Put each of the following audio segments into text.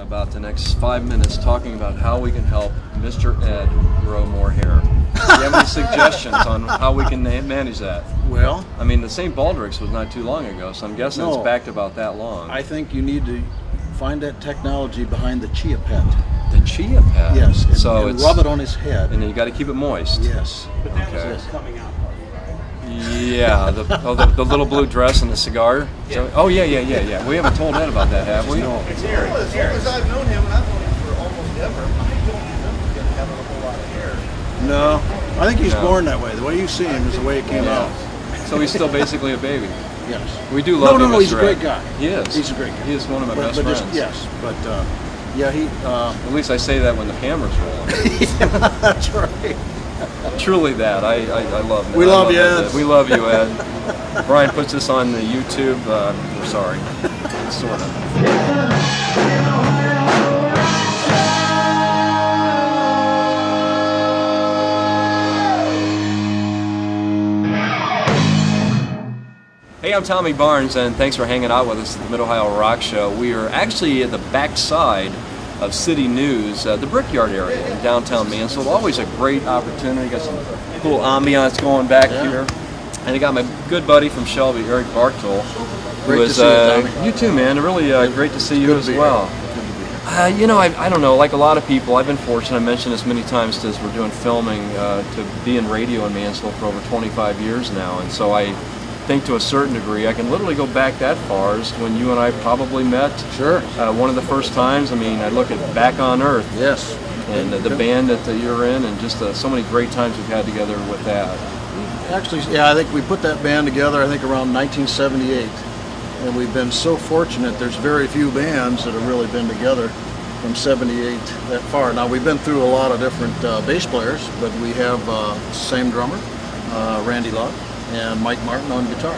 about the next 5 minutes talking about how we can help Mr. Ed grow more hair. Do you have any suggestions on how we can manage that? Well, I mean, the St. Baldrick's was not too long ago, so I'm guessing it's back to about that long. I think you need to find that technology behind the chia pet. The chia pet? Yes, so and rub it on his head. And then you got to keep it moist. Yes. But that was Okay. his coming out party, right? Yeah, the little blue dress and the cigar. So, oh yeah. We haven't told Ed about that, have we? No. It's Eric. Well, as long as I've known him, and I've known him for almost ever, I don't remember him having a whole lot of hair. No, I think he's No. born that way. The way you see him is the way it came out. So he's still basically a baby. Yes. We do love him. No, he's a Mr. great Ed. guy. He is. He's a great guy. He is one of my best but friends. Yes, but yeah, he. At least I say that when the camera's rolling. That's right. Truly that. I love him. We love you, Ed. Ed. We love you, Ed. Brian puts this on the YouTube. We're sorry. Sort of. Hey, I'm Tommy Barnes, and thanks for hanging out with us at the Mid-Ohio Rock Show. We are actually at the backside of City News, the Brickyard area in downtown Mansfield. Always a great opportunity. Got some cool ambiance going back here. And I got my good buddy from Shelby, Eric Barkdull. Great to see you, Tommy. You too, man. Really great to see you Good as to be well. here. Good to be here. I don't know, like a lot of people, I've been fortunate, I mentioned this many times as we're doing filming, to be in radio in Mansfield for over 25 years now, and so I think to a certain degree I can literally go back that far as when you and I probably met. Sure. One of the first times, I mean, I look at Back on Earth Yes. and the band that you're in, and just so many great times we've had together with that. Actually, yeah, I think we put that band together, I think, around 1978. And we've been so fortunate, there's very few bands that have really been together from 78 that far. Now, we've been through a lot of different bass players, but we have same drummer, Randy Love, and Mike Martin on guitar.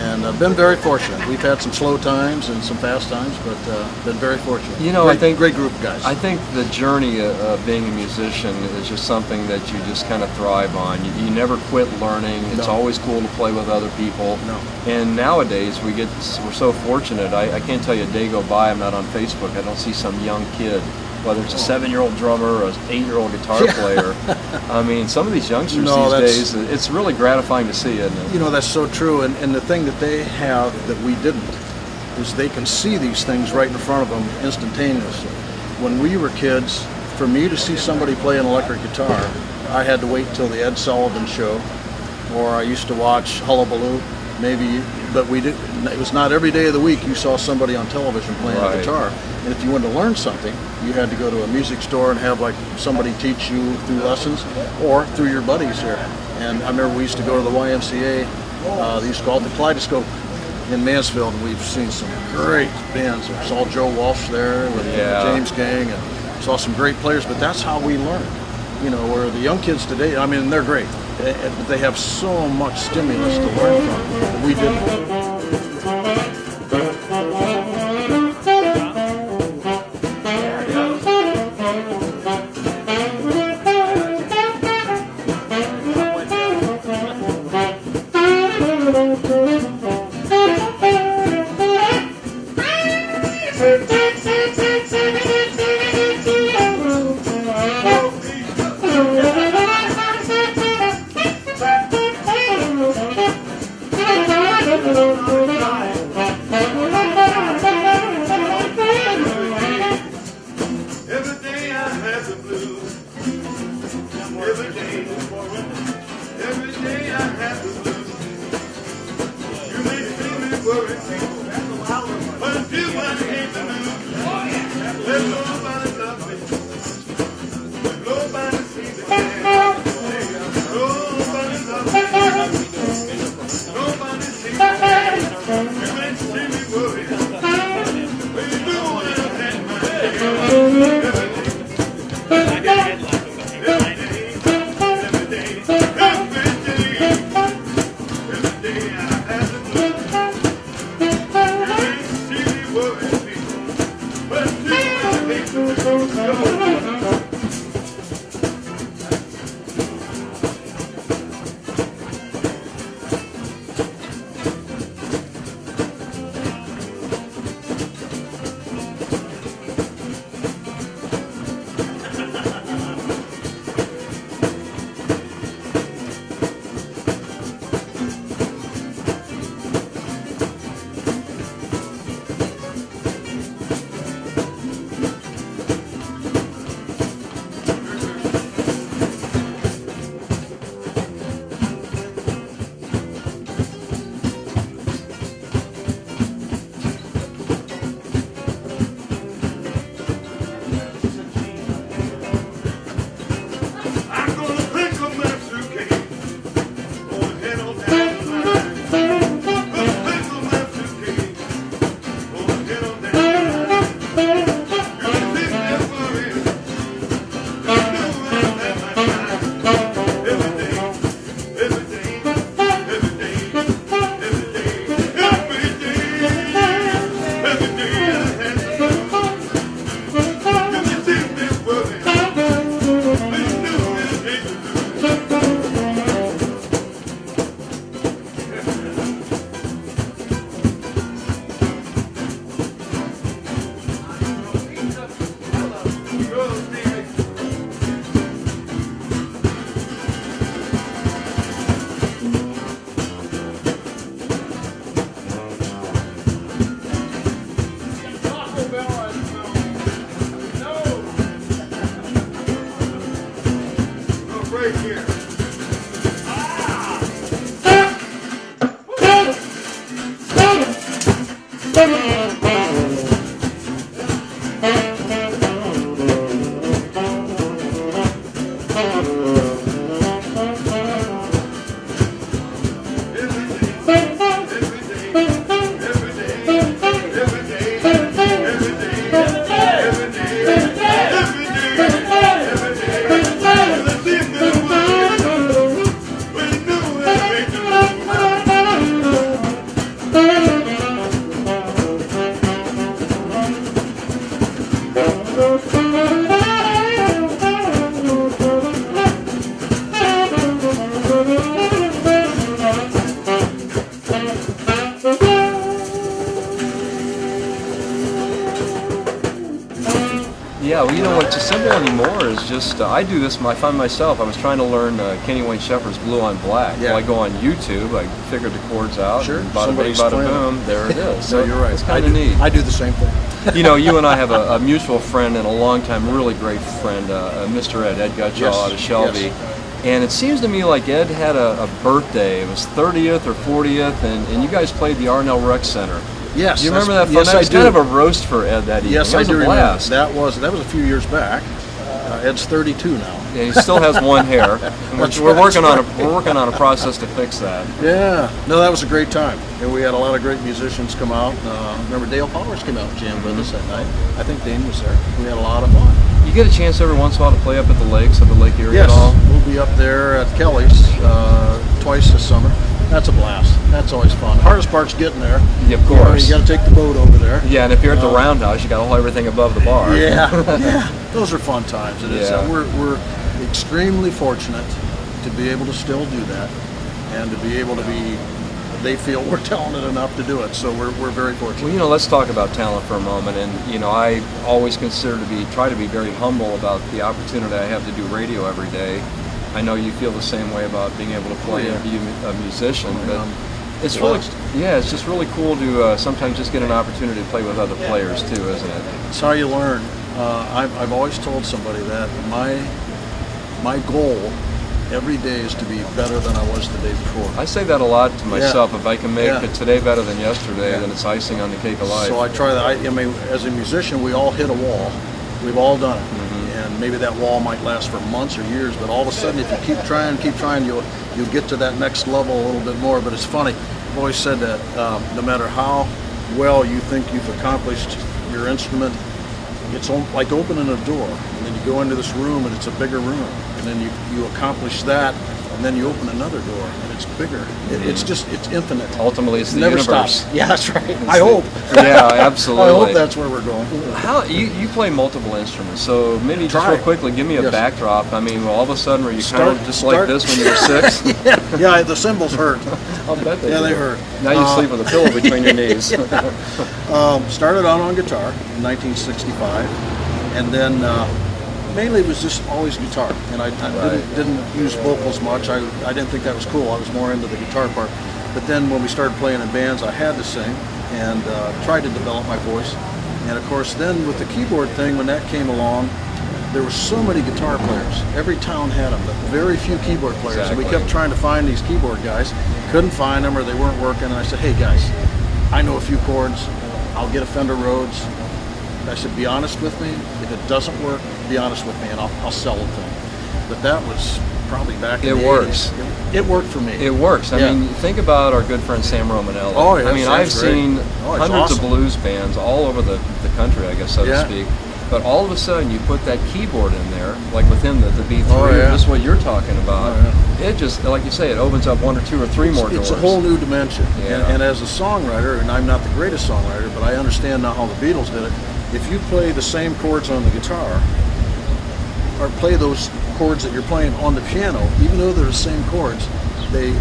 And been very fortunate. We've had some slow times and some fast times, but been very fortunate. You know, great, I think great group of guys. I think the journey of being a musician is just something that you just kind of thrive on. You never quit learning. It's No. always cool to play with other people. No. And nowadays we're so fortunate. I can't tell you a day go by I'm not on Facebook. I don't see some young kid, whether it's a 7-year-old drummer or an 8-year-old guitar player. I mean, some of these youngsters these days, it's really gratifying to see, isn't it? You know, that's so true. And the thing that they have that we didn't is they can see these things right in front of them instantaneously. When we were kids, for me to see somebody play an electric guitar, I had to wait till the Ed Sullivan show, or I used to watch Hullabaloo, maybe, but it was not every day of the week you saw somebody on television playing a guitar. And if you wanted to learn something, you had to go to a music store and have like somebody teach you through lessons or through your buddies here. And I remember we used to go to the YMCA, they used to call it the Kaleidoscope in Mansfield, and we've seen some great bands. I saw Joe Walsh there with the James Gang, and saw some great players, but that's how we learned. You know, where the young kids today, I mean, they're great, but they have so much stimulus to learn from that we didn't. Yeah, well, you know what's simple anymore is just, I do this, I find myself, I was trying to learn Kenny Wayne Shepherd's Blue on Black. Yeah. Well, I go on YouTube, I figure the chords out, Sure. and bada bing, bada boom, there it is. So you're right. It's kind of neat. I do the same thing. You know, you and I have a mutual friend and a long-time, really great friend, Mr. Ed Gutschall Yes, out of Shelby. yes. And it seems to me like Ed had a birthday. It was 30th or 40th, and you guys played the Arnell Rec Center. Yes. Do you remember that? Yes, That was I do. kind of a roast for Ed that evening. Yes, That I was do a remember. blast. That was a few years back. Ed's 32 now. Yeah, he still has one hair. And That's we're right, working that's on we're working on a process to fix that. Yeah. No, that was a great time. And we had a lot of great musicians come out. Remember Dale Powers came out and jammed with us that night. I think Dane was there. We had a lot of fun. You get a chance every once in a while to play up at the lakes, at the Lake Erie Yes, at all? we'll be up there at Kelly's twice this summer. That's a blast. That's always fun. Hardest part's getting there. Yeah, of course. You got to take the boat over there. Yeah, and if you're at the Roundhouse, you got to hold everything above the bar. Yeah, yeah. Those are fun times. It is. Yeah. We're extremely fortunate to be able to still do that, and to be able to be. They feel we're talented enough to do it, so we're very fortunate. Well, you know, let's talk about talent for a moment. And you know, I always try to be very humble about the opportunity I have to do radio every day. I know you feel the same way about being able to play and be a musician, but it's really, it's just really cool to sometimes just get an opportunity to play with other players too, isn't it? It's how you learn. I've always told somebody that my goal every day is to be better than I was the day before. I say that a lot to myself. If I can make Yeah. it today better than yesterday, Yeah. then it's icing on the cake of life. So I try that. I mean, as a musician, we all hit a wall. We've all done it. And maybe that wall might last for months or years, but all of a sudden, if you keep trying, you'll get to that next level a little bit more. But it's funny. I've always said that no matter how well you think you've accomplished your instrument, it's like opening a door, and then you go into this room, and it's a bigger room, and then you accomplish that, and then you open another door, and it's bigger. It's infinite. Ultimately, it's the Never universe. stops. Yeah, that's right. I hope. Yeah, absolutely. I hope that's where we're going. How you play multiple instruments? So maybe just Try. real quickly, give me a Yes. backdrop. I mean, all of a sudden, were you kind of just like Start- this when you were 6? Yeah, the cymbals hurt. I'll bet they Yeah, do. they hurt. Now you sleep with a pillow between your knees. Started out on guitar in 1965, and then mainly it was just always guitar, and I didn't use vocals much. I didn't think that was cool. I was more into the guitar part. But then when we started playing in bands, I had to sing and tried to develop my voice. And of course, then with the keyboard thing, when that came along, there were so many guitar players. Every town had them, but very few keyboard players. And we Exactly. kept trying to find these keyboard guys. Couldn't find them, or they weren't working. And I said, hey guys, I know a few chords. I'll get a Fender Rhodes. I said, be honest with me. If it doesn't work, be honest with me, and I'll sell it to them. But that was probably back in It the works. 80s. It worked for me. It works. I Yeah. mean, think about our good friend Sam Romanelli. Oh, yeah, I mean, Sam's I've great. seen Oh, it's hundreds awesome. of blues bands all over the country, I guess, so Yeah. to speak. But all of a sudden, you put that keyboard in there, like with him, the B3, Oh, yeah. just what you're talking about. Oh, It just, like you say, it opens up one or two or three more doors. It's a whole new dimension. Yeah. And as a songwriter, and I'm not the greatest songwriter, but I understand now how the Beatles did it. If you play the same chords on the guitar, or play those chords that you're playing on the piano, even though they're the same chords, they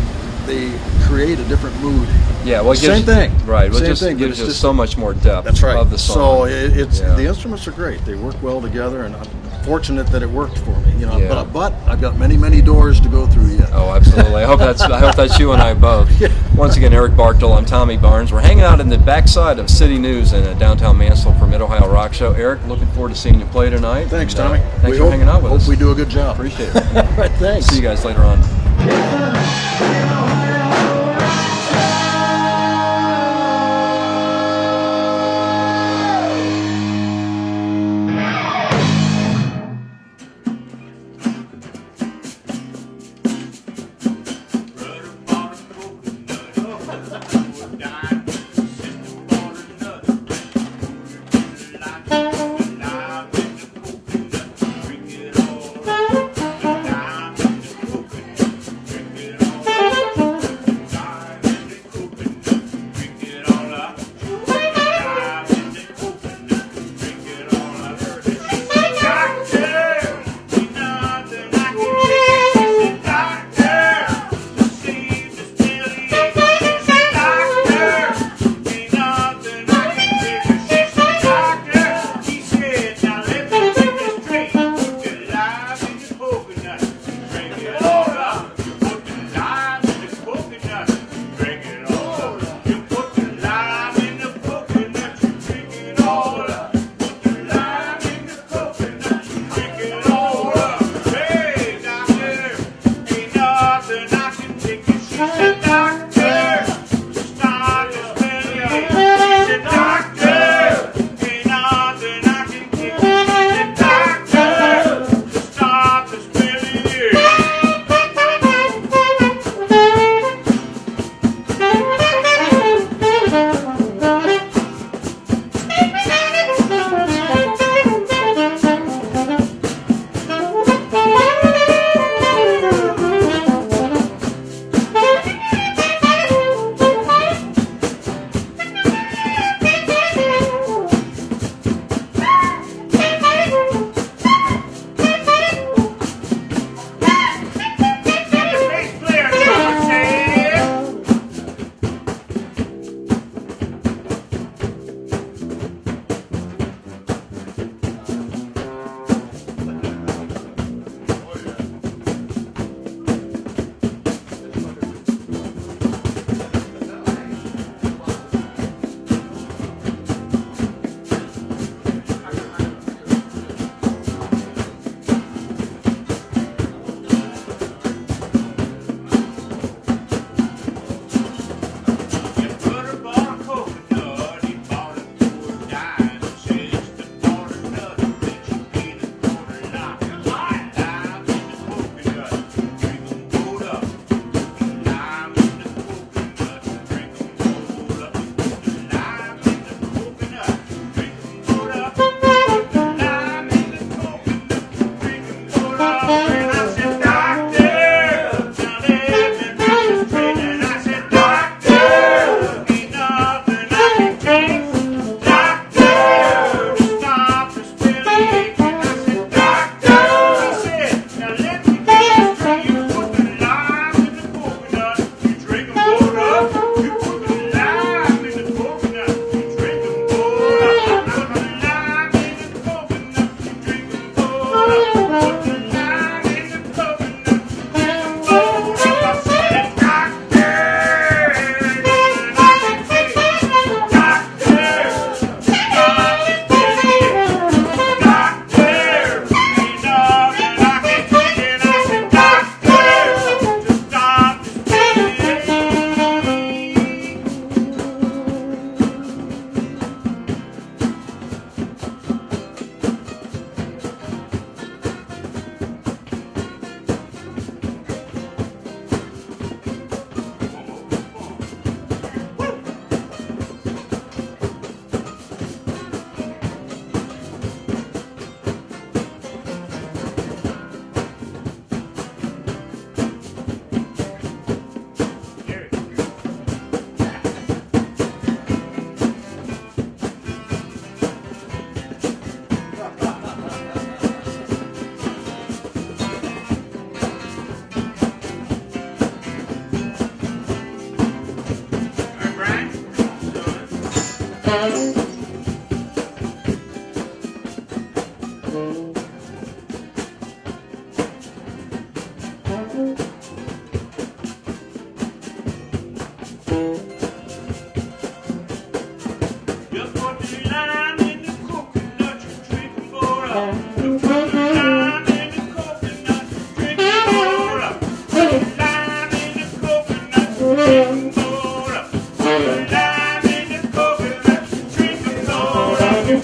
create a different mood. Yeah, well, it Same gives, thing. Right, well, it Same just thing, but gives it's you just- so much more depth That's right. of the song. So it's Yeah. the instruments are great. They work well together, and I'm fortunate that it worked for me. You know, Yeah. but I've got many doors to go through yet. Oh, absolutely. I hope that's you and I both. Once again, Eric Barkdull, I'm Tommy Barnes. We're hanging out in the backside of City News in downtown Mansfield for Mid-Ohio Rock Show. Eric, looking forward to seeing you play tonight. Thanks, And, Tommy. Thanks for hanging out with hope us. we do a good job. Appreciate it. All right, thanks. See you guys later on.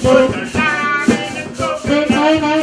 Put the lime in the coconut,